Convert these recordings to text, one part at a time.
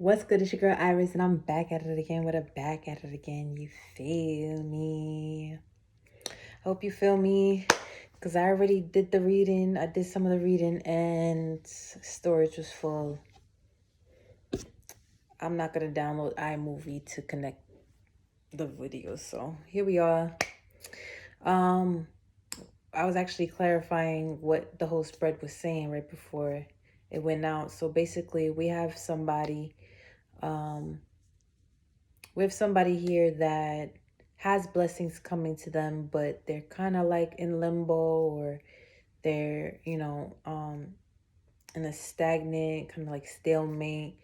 What's good? It's your girl Iris, and I'm back at it again with a back at it again. You feel me? Hope you feel me, because I already did the reading. I did some of the reading, and storage was full. I'm not gonna download iMovie to connect the videos, so here we are. Um, I was actually clarifying what the whole spread was saying right before it went out. So basically, um, we have somebody here that has blessings coming to them, but they're kind of like in limbo, or they're, in a stagnant, kind of like stalemate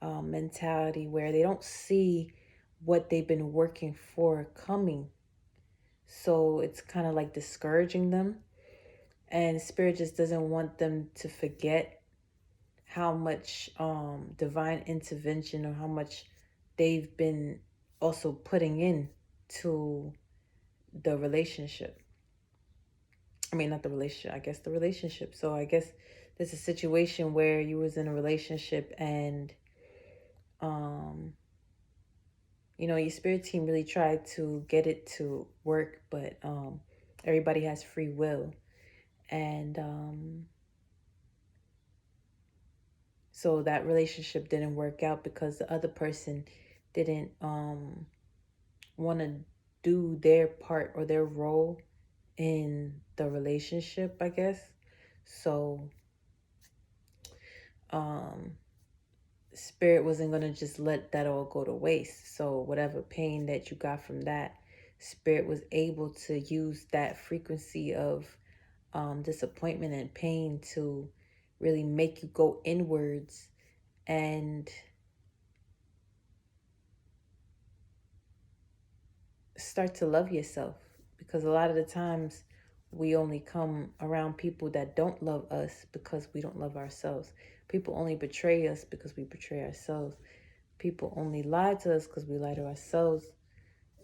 mentality where they don't see what they've been working for coming. So it's kind of like discouraging them. And Spirit just doesn't want them to forget how much divine intervention, or how much they've been also putting in to the relationship. I mean, not the relationship, I guess the relationship. So I guess there's a situation where you was in a relationship, and um your spirit team really tried to get it to work, but everybody has free will. And so that relationship didn't work out because the other person didn't want to do their part or their role in the relationship, I guess. So um spirit wasn't going to just let that all go to waste. So whatever pain that you got from that, spirit was able to use that frequency of disappointment and pain to really make you go inwards and start to love yourself. Because a lot of the times we only come around people that don't love us because we don't love ourselves. People only betray us because we betray ourselves. People only lie to us because we lie to ourselves.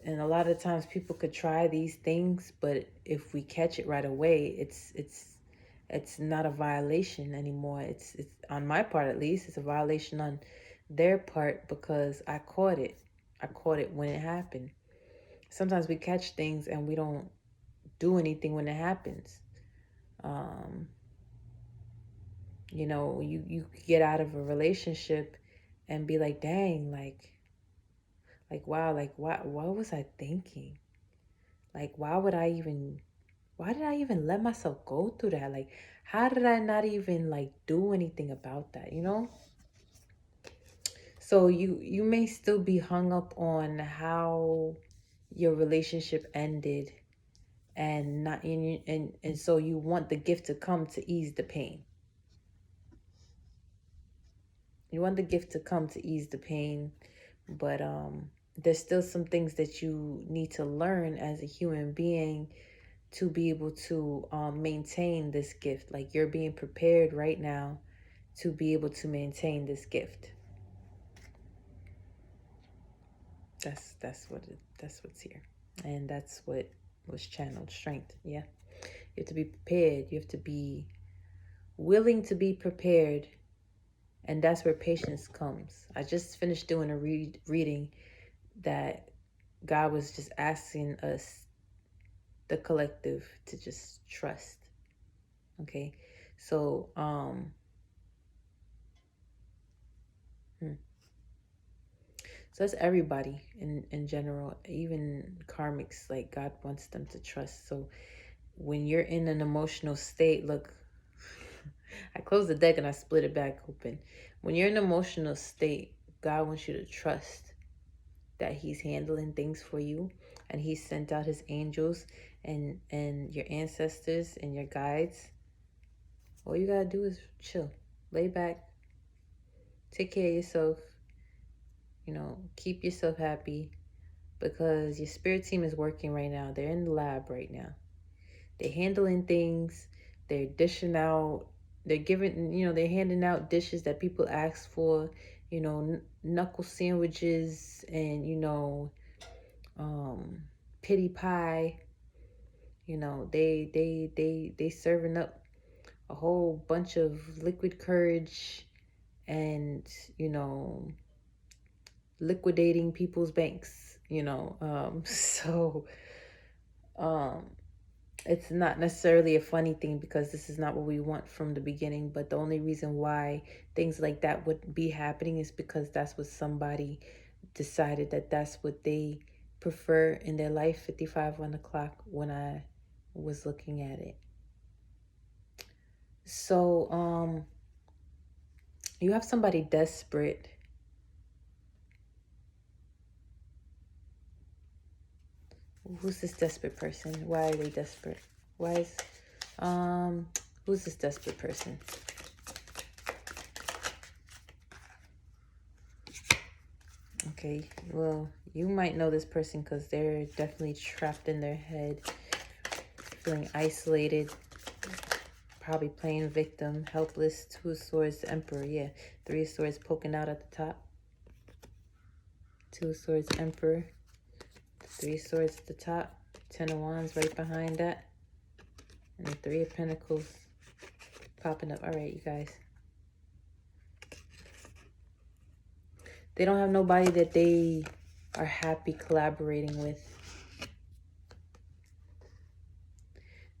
And a lot of times people could try these things, but if we catch it right away, it's not a violation anymore. It's on my part, at least, it's a violation on their part because I caught it. I caught it when it happened. Sometimes we catch things and we don't do anything when it happens. Um, you get out of a relationship and be like, dang, like wow, like what was I thinking? Like why did I even let myself go through that? Like, how did I not even like do anything about that? So you may still be hung up on how your relationship ended, and not in and so you want the gift to come to ease the pain. You want the gift to come to ease the pain, but there's still some things that you need to learn as a human being to be able to maintain this gift. Like, you're being prepared right now to be able to maintain this gift. That's what's here, and that's what was channeled. Strength. Yeah, you have to be prepared. You have to be willing to be prepared, and that's where patience comes. I just finished doing a reading that God was just asking us, the collective, to just trust. Okay, so hmm. So that's everybody in general, even karmics. Like, God wants them to trust. So when you're in an emotional state, look, I closed the deck and I split it back open. When you're in an emotional state, God wants you to trust that He's handling things for you, and He sent out His angels and your ancestors and your guides. All you gotta do is chill, lay back, take care of yourself. Keep yourself happy, because your spirit team is working right now. They're in the lab right now. They're handling things. They're dishing out. They're giving, they're handing out dishes that people ask for, knuckle sandwiches and, um, pity pie. They serving up a whole bunch of liquid courage and, you know, liquidating people's banks, you know. So um, it's not necessarily a funny thing because this is not what we want from the beginning. But the only reason why things like that would be happening is because that's what somebody decided that that's what they prefer in their life. 55 on the clock when I was looking at it. So you have somebody desperate. Who's this desperate person? Why are they desperate? Why is who's this desperate person? Okay, well, you might know this person because they're definitely trapped in their head, feeling isolated, probably playing victim, helpless. 2 of Swords, Emperor, yeah. 3 of Swords poking out at the top. 2 of Swords, Emperor. 3 of Swords at the top. 10 of Wands right behind that. And the 3 of Pentacles popping up. All right, you guys. They don't have nobody that they are happy collaborating with.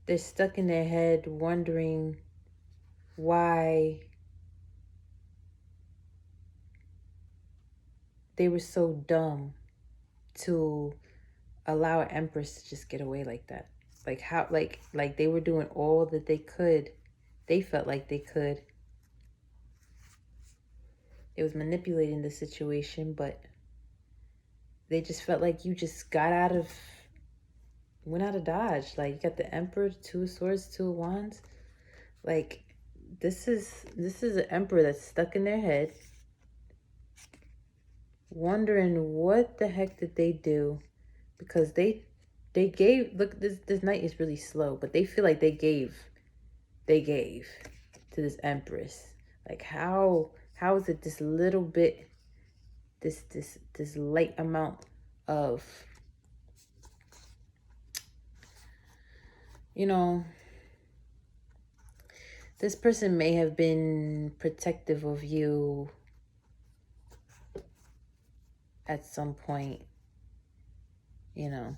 They're stuck in their head wondering why they were so dumb to allow an Empress to just get away like that. Like how, like they were doing all that they could. They felt like they could. It was manipulating the situation, but they just felt like you just went out of Dodge. Like, you got the Emperor, 2 of Swords, 2 of Wands. Like, this is an Emperor that's stuck in their head, wondering what the heck did they do, because they gave. Look, this knight is really slow, but they feel like they gave to this Empress. Like, how is it this little bit, this light amount of, you know, this person may have been protective of you at some point, you know,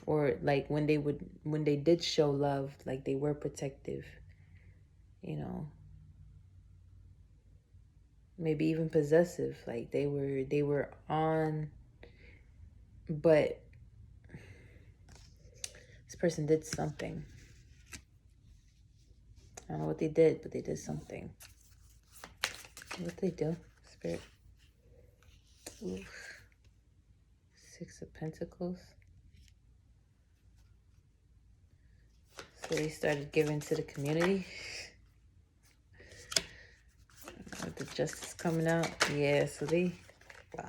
or like when they did show love, like they were protective, you know, maybe even possessive, like they were on, but this person did something. I don't know what they did, but they did something. What they do, Spirit? Oof. 6 of Pentacles. So they started giving to the community. With the Justice coming out. Yeah, so they, wow.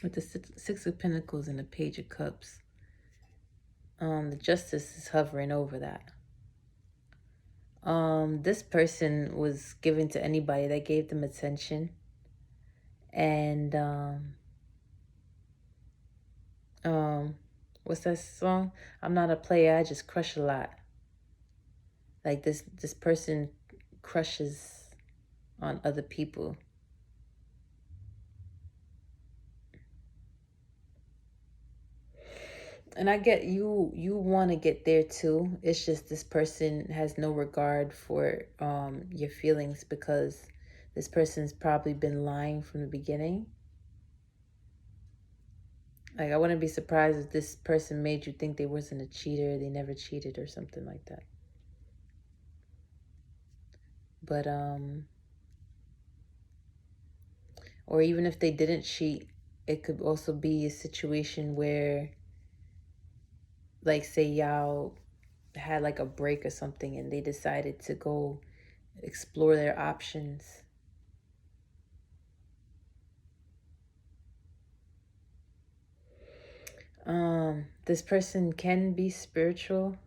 With the 6 of Pentacles and the Page of Cups. The Justice is hovering over that. This person was given to anybody that gave them attention. And what's that song? I'm not a player, I just crush a lot. Like this person crushes on other people. And I get you want to get there too. It's just this person has no regard for your feelings, because this person's probably been lying from the beginning. Like, I wouldn't be surprised if this person made you think they wasn't a cheater, they never cheated or something like that. But or even if they didn't cheat, it could also be a situation where, like, say y'all had like a break or something and they decided to go explore their options. This person can be spiritual,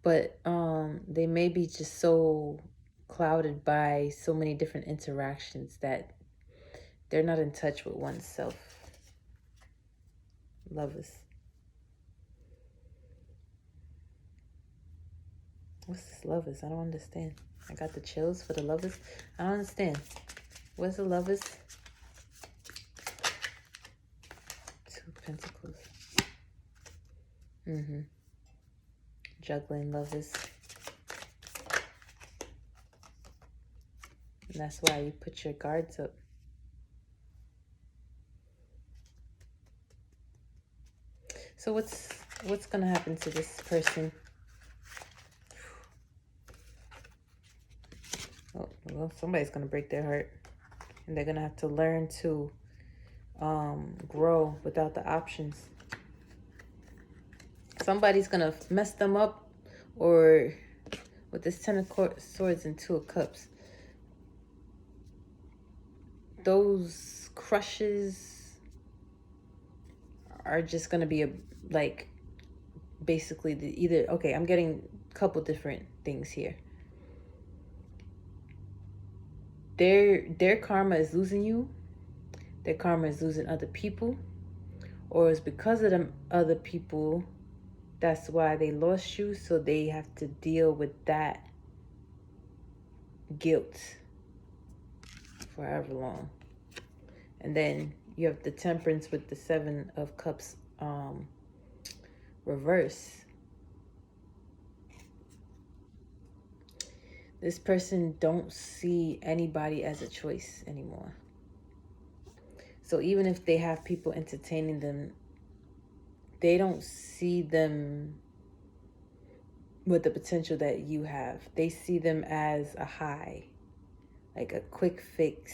but they may be just so clouded by so many different interactions that they're not in touch with oneself. Lovers. What's this lovers? I don't understand. I got the chills for the lovers. I don't understand. What's the lovers? Two Pentacles. Juggling lovers. And that's why you put your guards up. So what's gonna happen to this person? Oh, well, somebody's gonna break their heart, and they're gonna have to learn to grow without the options. Somebody's gonna mess them up, or with this Ten of Swords and Two of Cups, those crushes are just gonna be like basically either, okay, I'm getting a couple different things here. Their karma is losing you. Their karma is losing other people, or it's because of them other people. That's why they lost you, so they have to deal with that guilt forever long. And then you have the Temperance with the Seven of Cups reverse. This person don't see anybody as a choice anymore. So even if they have people entertaining them, they don't see them with the potential that you have. They see them as a high, like a quick fix.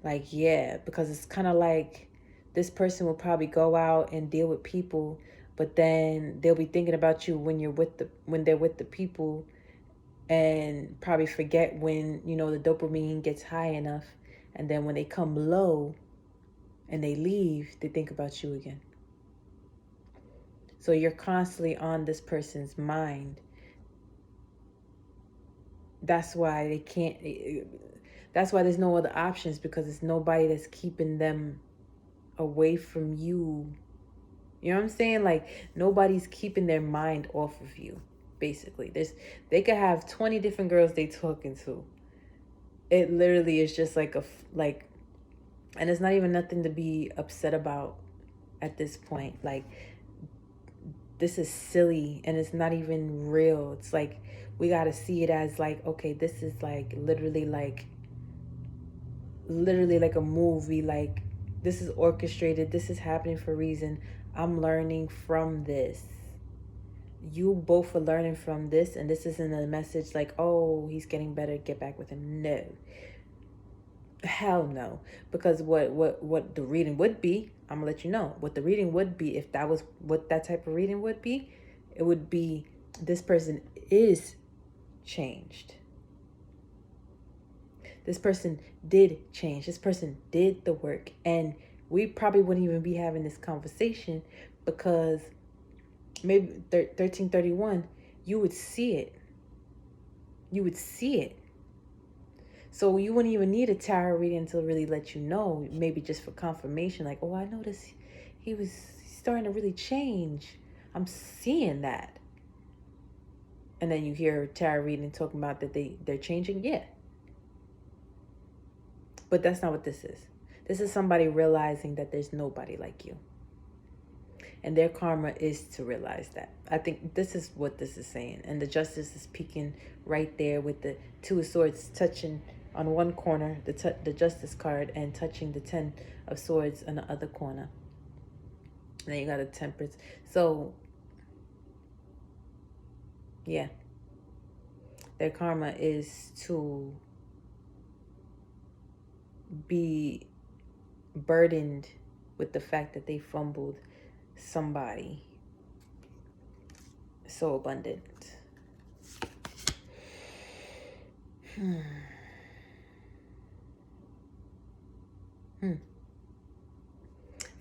Like, yeah, because it's kind of like this person will probably go out and deal with people, but then they'll be thinking about you when they're with the people, and probably forget when, you know, the dopamine gets high enough, and then when they come low and they leave, they think about you again. So you're constantly on this person's mind. That's why they can't, that's why there's no other options, because it's nobody that's keeping them away from you. You know what I'm saying? Like, nobody's keeping their mind off of you, basically. They could have 20 different girls they talking to. It literally is just like and it's not even nothing to be upset about at this point. Like, this is silly, and it's not even real. It's like, we got to see it as like, okay, this is like literally like a movie. Like, this is orchestrated. This is happening for a reason. I'm learning from this. You both are learning from this, and this isn't a message like, oh, he's getting better, get back with him. No. Hell no. Because what the reading would be, I'm gonna let you know what the reading would be. If that was what that type of reading would be, it would be, this person is changed. This person did change. This person did the work. And we probably wouldn't even be having this conversation, because maybe 1331, you would see it. You would see it. So you wouldn't even need a tarot reading to really let you know, maybe just for confirmation, like, oh, I noticed he's starting to really change. I'm seeing that. And then you hear tarot reading talking about that they're changing. Yeah. But that's not what this is. This is somebody realizing that there's nobody like you. And their karma is to realize that. I think this is what this is saying. And the Justice is peeking right there with the Two of Swords touching on one corner, the Justice card, and touching the Ten of Swords on the other corner. And then you got a Temperance. So, yeah. Their karma is to be burdened with the fact that they fumbled somebody so abundant. I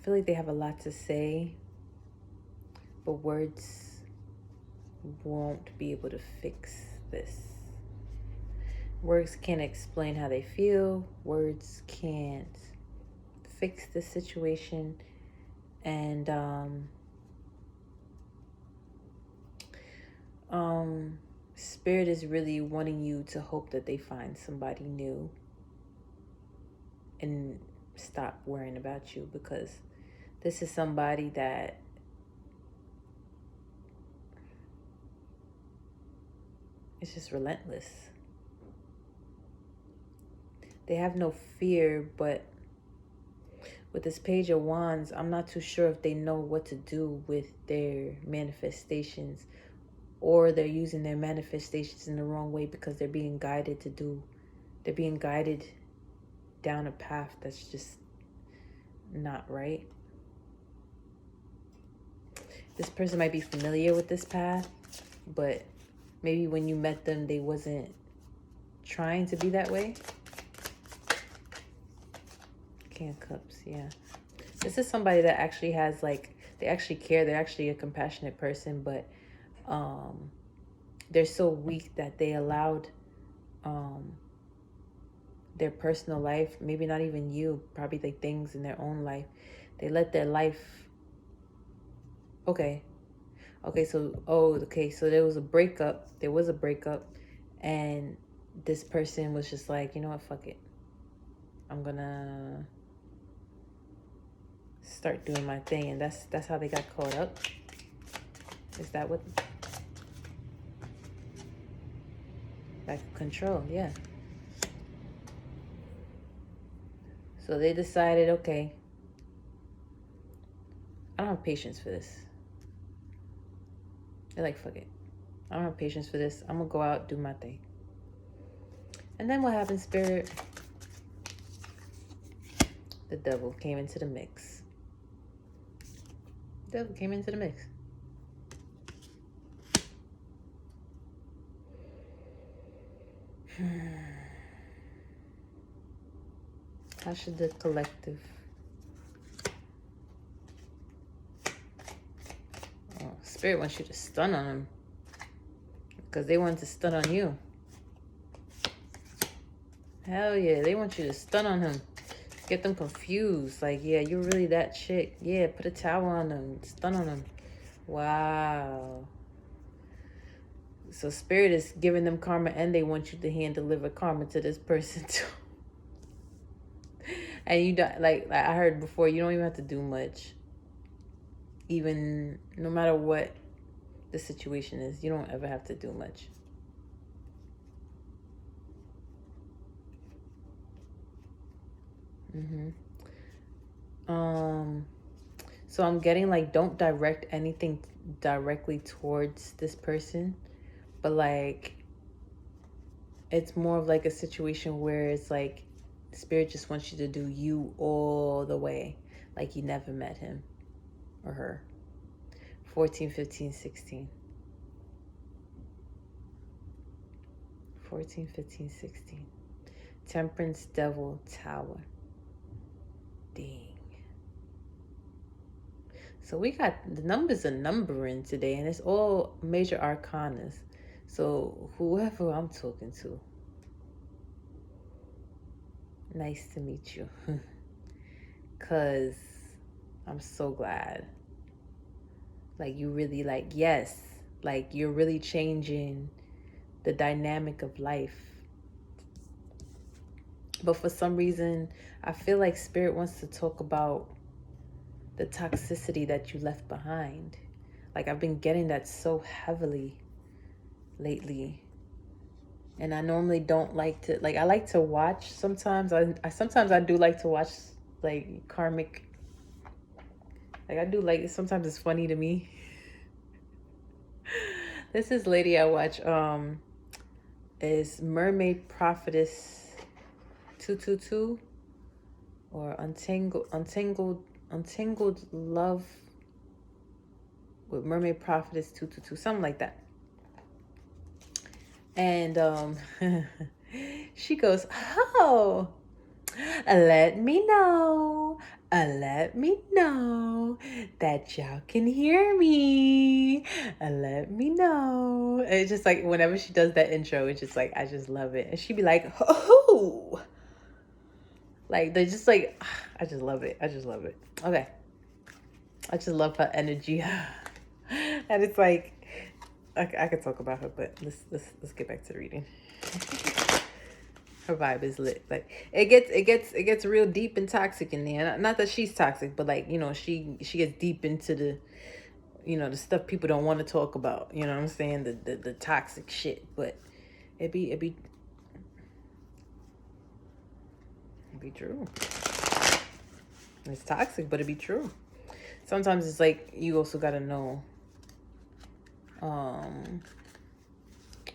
feel like they have a lot to say, but words won't be able to fix this. Words can't explain how they feel. Words can't fix the situation. And Spirit is really wanting you to hope that they find somebody new and stop worrying about you, because this is somebody that is just relentless. They have no fear, but with this Page of Wands, I'm not too sure if they know what to do with their manifestations, or they're using their manifestations in the wrong way because they're being guided down a path that's just not right. This person might be familiar with this path, but maybe when you met them, they wasn't trying to be that way. King of Cups, yeah. This is somebody that actually has, like, they actually care. They're actually a compassionate person, but they're so weak that they allowed their personal life, maybe not even you, probably like things in their own life. They let their life. Okay, so there was a breakup. And this person was just like, you know what, fuck it. I'm gonna start doing my thing, and that's how they got caught up. Is that what? Like control, yeah. So they decided, okay, I don't have patience for this. They're like, fuck it. I don't have patience for this. I'm gonna go out, do my thing. And then what happened, Spirit? The devil came into the mix. How should the collective... Spirit wants you to stun on them, because they want to stun on you. Hell yeah, they want you to stun on him. Get them confused. Like, yeah, you're really that chick. Yeah, put a tower on them. Stun on them. Wow. So Spirit is giving them karma, and they want you to hand deliver karma to this person too. And you don't, like I heard before, you don't even have to do much. Even no matter what the situation is, you don't ever have to do much. So I'm getting like, don't direct anything directly towards this person, but like it's more of like a situation where it's like Spirit just wants you to do you all the way, like you never met him or her. 14, 15, 16. 14, 15, 16. Temperance, Devil, Tower. Dang. So we got the numbers are numbering today, and it's all major arcanas. So whoever I'm talking to, nice to meet you. Because I'm so glad. Like, you really, like, yes, like you're really changing the dynamic of life. But for some reason, I feel like Spirit wants to talk about the toxicity that you left behind. Like, I've been getting that so heavily lately. And I normally don't like to, like, I like to watch sometimes. Sometimes I do like to watch, like, karmic. Like, I do, like, sometimes it's funny to me. This lady I watch is Mermaid Prophetess 222, or Untangled Love with Mermaid Prophetess 222, something like that. And she goes, oh, let me know that y'all can hear me. Let me know. It's just like, whenever she does that intro, it's just like, I just love it. And she'd be like, oh, like, they're just like, I just love it. Okay. I just love her energy. And it's like, I could talk about her, but let's get back to the reading. Her vibe is lit. Like it gets real deep and toxic in there. Not that she's toxic, but like, she gets deep into the stuff people don't want to talk about. You know what I'm saying? The toxic shit. But it be true. It's toxic, but it be true. Sometimes it's like you also gotta know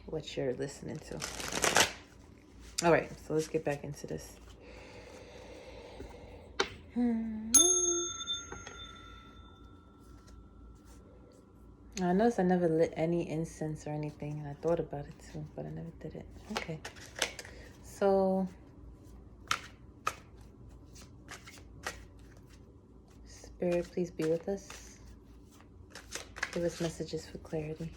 what you're listening to. All right, so let's get back into this. I noticed I never lit any incense or anything, and I thought about it too, but I never did it. Okay. So, Spirit, please be with us. Give us messages for clarity.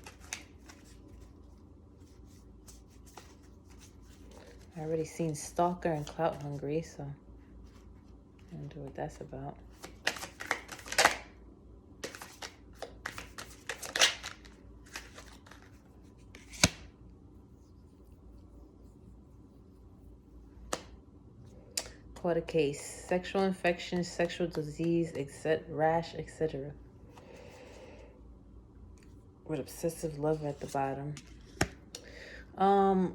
I already seen Stalker and Clout Hungry, so I wonder what that's about. Caught a case. Sexual infection, sexual disease, rash, etc. With obsessive love at the bottom. I'm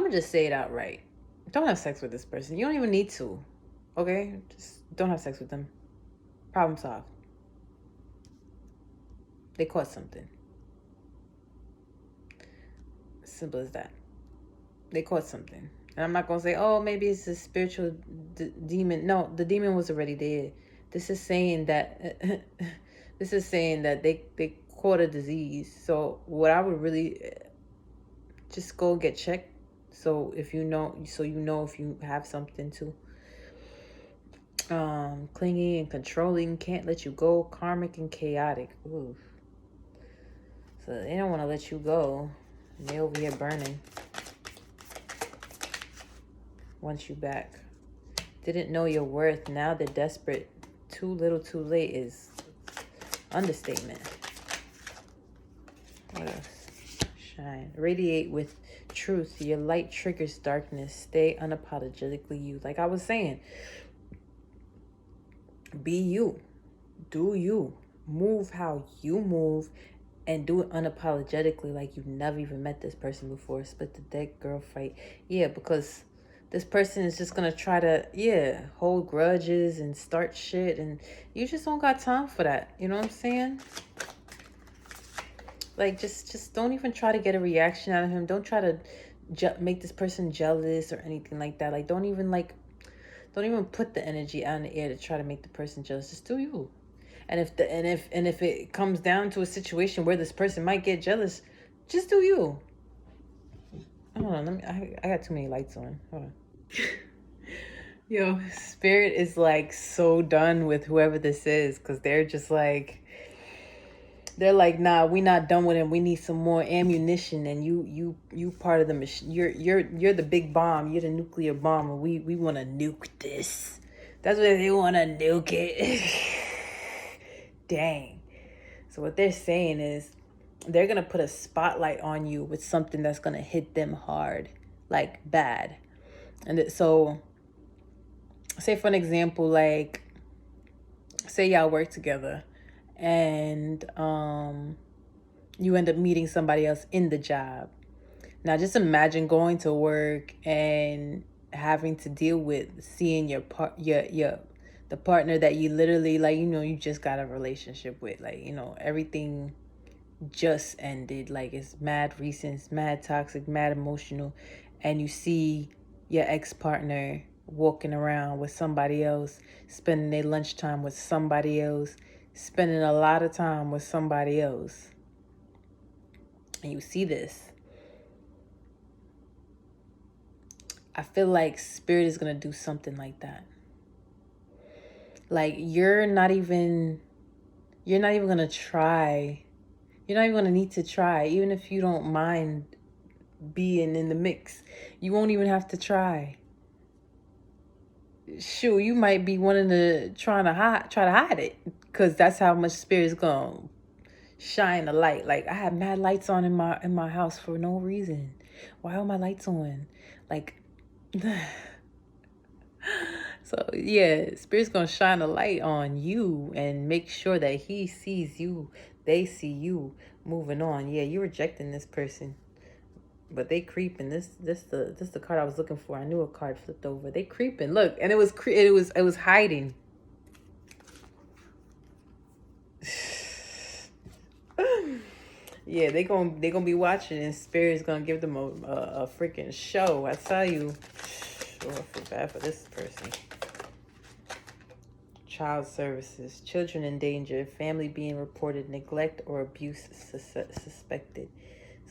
gonna just say it outright. Don't have sex with this person. You don't even need to. Okay? Just don't have sex with them. Problem solved. They caught something. Simple as that. They caught something. And I'm not gonna say, oh, maybe it's a spiritual demon. No, the demon was already there. This is saying that they caught a disease. So what I would really just go get checked. So if you know if you have something to clingy and controlling, can't let you go, karmic and chaotic. Ooh. So they don't want to let you go. They over here burning. Want you back. Didn't know your worth. Now they're desperate. Too little, too late is understatement. What else? Shine. Radiate with truth. Your light triggers darkness. Stay unapologetically you. Like I was saying, be you. Do you. Move how you move. And do it unapologetically, like you've never even met this person before. Split the deck, girl fight. Yeah, because this person is just gonna try to, hold grudges and start shit, and you just don't got time for that. You know what I'm saying? Like, just don't even try to get a reaction out of him. Don't try to make this person jealous or anything like that. Like, don't even put the energy out in the air to try to make the person jealous. Just do you. And if it comes down to a situation where this person might get jealous, just do you. Hold on, I got too many lights on. Hold on. Yo, Spirit is like so done with whoever this is, because they're like, nah, we not done with him. We need some more ammunition, and you part of the machine. You're the big bomb. You're the nuclear bomb, and we want to nuke this. That's what they want to nuke it. Dang. So what they're saying is they're going to put a spotlight on you with something that's going to hit them hard, like bad. And so say for an example, like say y'all work together and you end up meeting somebody else in the job. Now just imagine going to work and having to deal with seeing your the partner that you literally, like, you just got a relationship with, like, everything just ended, like it's mad recent, it's mad toxic, mad emotional, and you see your ex-partner walking around with somebody else, spending their lunchtime with somebody else, spending a lot of time with somebody else, and you see this. I feel like Spirit is going to do something like that. Like you're not even going to try. You're not even going to need to try. Even if you don't mind being in the mix, you won't even have to try. Shoot, you might be wanting to try to hide it, because that's how much spirit's gonna shine a light. Like, I have mad lights on in my house for no reason. Why are my lights on? Like, so yeah, spirit's gonna shine a light on you and make sure that he sees you, they see you moving on. Yeah, you're rejecting this person, but they creeping. This the card I was looking for. I knew a card flipped over. They creeping. Look, and it was hiding. Yeah, they gonna be watching, and spirit's gonna give them a freaking show. I tell you. Oh, I feel bad for this person. Child services, children in danger, family being reported, neglect or abuse suspected.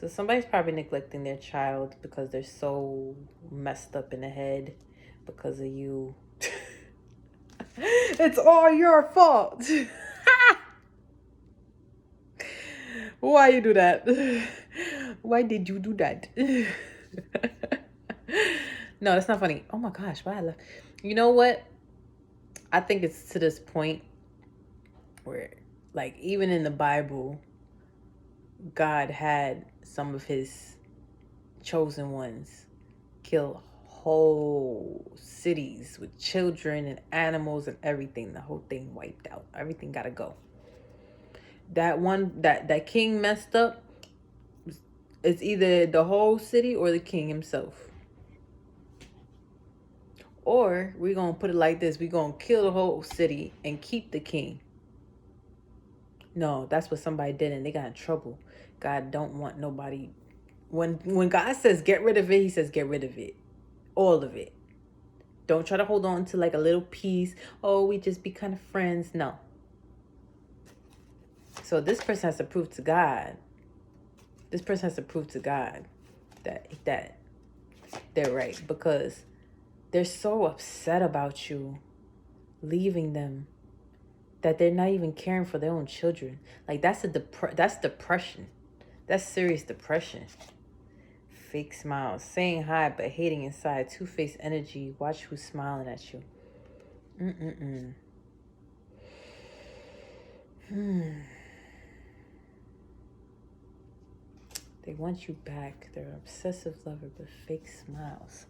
So somebody's probably neglecting their child because they're so messed up in the head because of you. It's all your fault. Why you do that? Why did you do that? No, that's not funny. Oh my gosh, why I left? You know what? I think it's to this point where, like, even in the Bible, God had some of his chosen ones kill whole cities with children and animals and everything. The whole thing wiped out. Everything gotta go. That one, that king messed up. It's either the whole city or the king himself. Or we're gonna put it like this: we're gonna kill the whole city and keep the king. No, that's what somebody did, and they got in trouble. God don't want nobody. When God says get rid of it, he says get rid of it. All of it. Don't try to hold on to like a little piece. Oh, we just be kind of friends. No. So this person has to prove to God. This person has to prove to God that they're right, because they're so upset about you leaving them that they're not even caring for their own children. Like, that's that's depression. That's serious depression. Fake smiles, saying hi but hating inside, two-faced energy. Watch who's smiling at you. They want you back. They're an obsessive lover but fake smiles.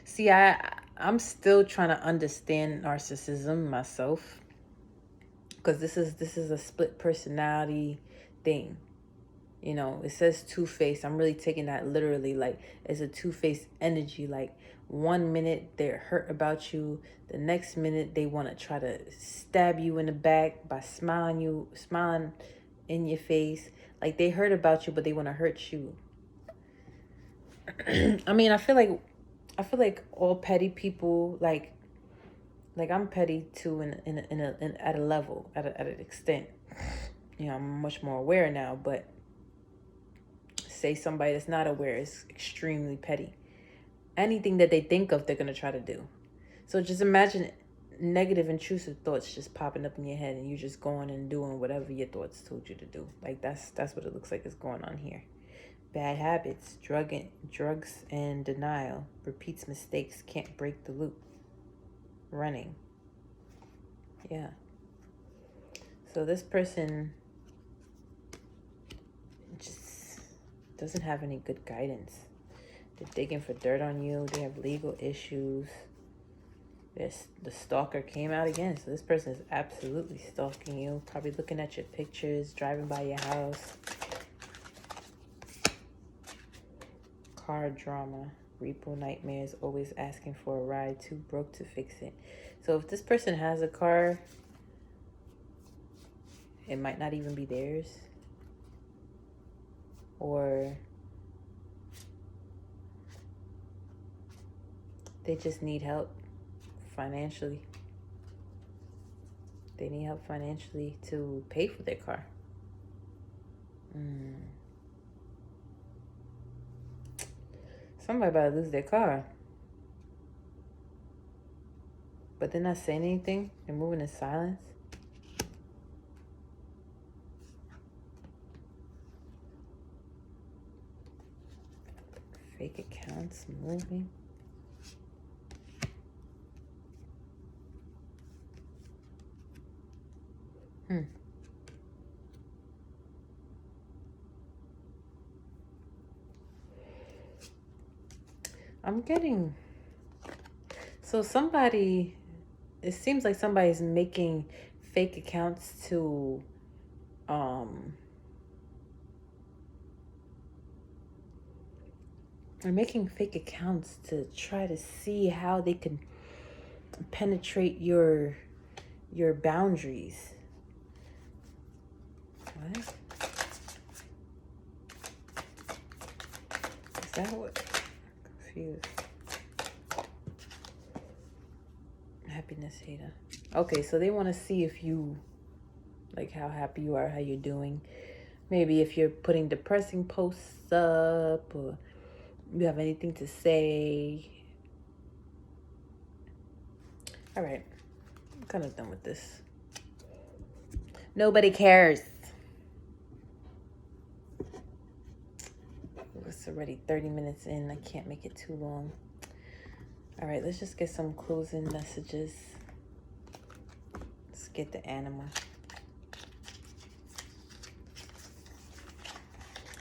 See, I'm still trying to understand narcissism myself, because this is a split personality thing. You know, it says two-faced. I'm really taking that literally. Like, it's a two-faced energy. Like, one minute they're hurt about you, the next minute they want to try to stab you in the back by smiling in your face. Like, they hurt about you, but they want to hurt you. I mean, I feel like all petty people, like I'm petty too, at a level, at an extent. You know, I'm much more aware now, but say somebody that's not aware is extremely petty. Anything that they think of, they're gonna try to do. So just imagine negative, intrusive thoughts just popping up in your head, and you just going and doing whatever your thoughts told you to do. Like, that's what it looks like is going on here. Bad habits, drugs and denial, repeats mistakes, can't break the loop. Running. Yeah. So this person just doesn't have any good guidance. They're digging for dirt on you. They have legal issues. The stalker came out again. So this person is absolutely stalking you. Probably looking at your pictures, driving by your house. Car drama. Repo nightmares, always asking for a ride, too broke to fix it. So if this person has a car, it might not even be theirs. Or they just need help financially. They need help financially to pay for their car. Somebody about to lose their car. But they're not saying anything. They're moving in silence. Fake accounts moving. Hmm. I'm getting... So somebody... It seems like somebody's making fake accounts to... They're making fake accounts to try to see how they can penetrate your boundaries. What? Is that what? I'm confused. Happiness hater. Okay, so they want to see if you, like, how happy you are, how you're doing. Maybe if you're putting depressing posts up, or you have anything to say. All right, I'm kind of done with this. Nobody cares. It's already 30 minutes in. I can't make it too long. All right, let's just get some closing messages. Let's get the animal.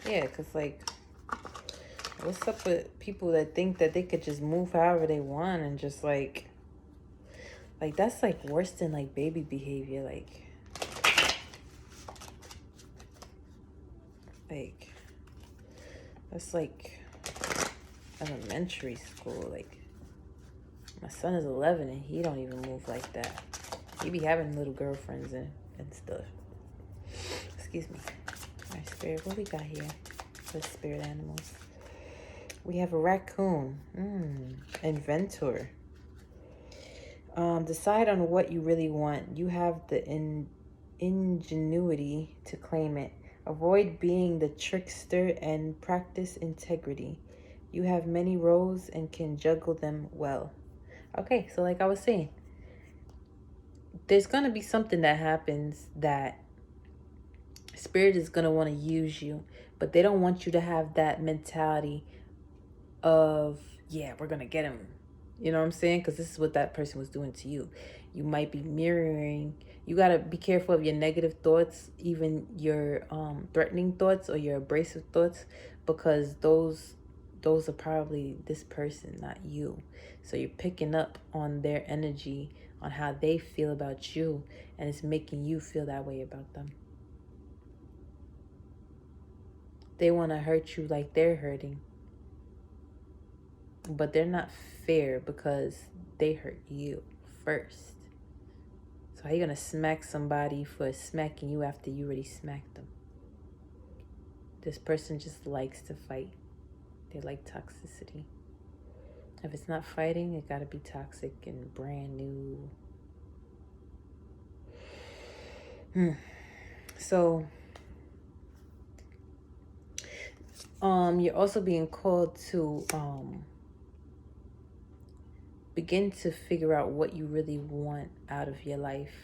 Yeah, because, like, what's up with people that think that they could just move however they want and just, like, that's, like, worse than, like, baby behavior. Like, that's, like, elementary school. Like, my son is 11 and he don't even move like that. He be having little girlfriends and stuff. Excuse me. My spirit, what we got here? The spirit animals. We have a raccoon. Inventor. Decide on what you really want. You have the ingenuity to claim it. Avoid being the trickster and practice integrity. You have many roles and can juggle them well. Okay, so like I was saying, there's going to be something that happens that Spirit is going to want to use you, but they don't want you to have that mentality of, yeah, we're going to get him. You know what I'm saying? Because this is what that person was doing to you. You might be mirroring. You got to be careful of your negative thoughts, even your threatening thoughts or your abrasive thoughts, because those are probably this person, not you. So you're picking up on their energy, on how they feel about you, and it's making you feel that way about them. They want to hurt you like they're hurting. But they're not fair because they hurt you first. So how you going to smack somebody for smacking you after you already smacked them? This person just likes to fight. They like toxicity. If it's not fighting, it got to be toxic and brand new. So, you're also being called to begin to figure out what you really want out of your life,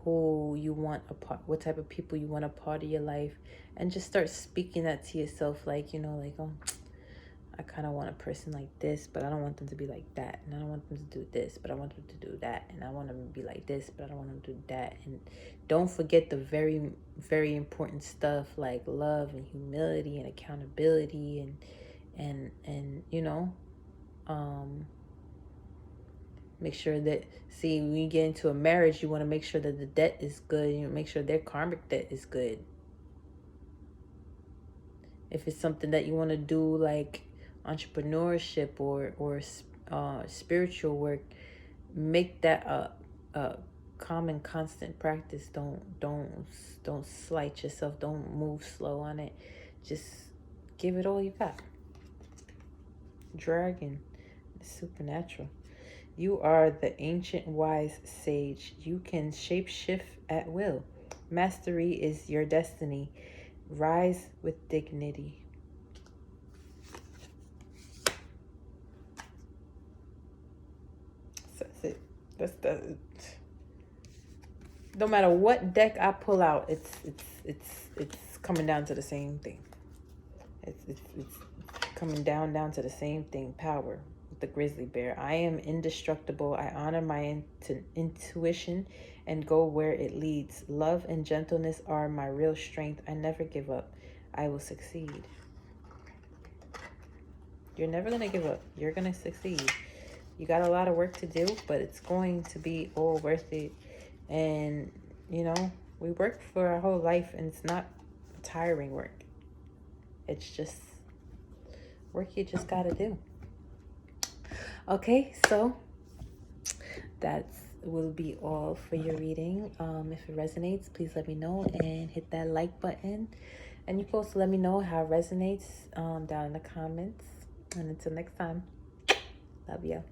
who you want a part, what type of people you want a part of your life, and just start speaking that to yourself, like, you know, like, oh, I kind of want a person like this, but I don't want them to be like that, and I don't want them to do this, but I want them to do that, and I want them to be like this, but I don't want them to do that. And don't forget the very, very important stuff like love and humility and accountability and you know, make sure that, see, when you get into a marriage, you want to make sure that the debt is good. You make sure their karmic debt is good. If it's something that you want to do, like entrepreneurship or spiritual work, make that a common, constant practice. Don't slight yourself. Don't move slow on it. Just give it all you got. Dragon, supernatural. You are the ancient wise sage. You can shapeshift at will. Mastery is your destiny. Rise with dignity. That's it. That's the. No matter what deck I pull out, it's coming down to the same thing. It's coming down to the same thing. Power. with the grizzly bear. I am indestructible. I honor my intuition and go where it leads. Love and gentleness are my real strength. I never give up. I will succeed. You're never going to give up. You're going to succeed. You got a lot of work to do, but it's going to be all worth it. And, you know, we work for our whole life, and it's not tiring work. It's just work you just got to do. Okay, so that will be all for your reading. If it resonates, please let me know and hit that like button. And you can also let me know how it resonates down in the comments. And until next time, love you.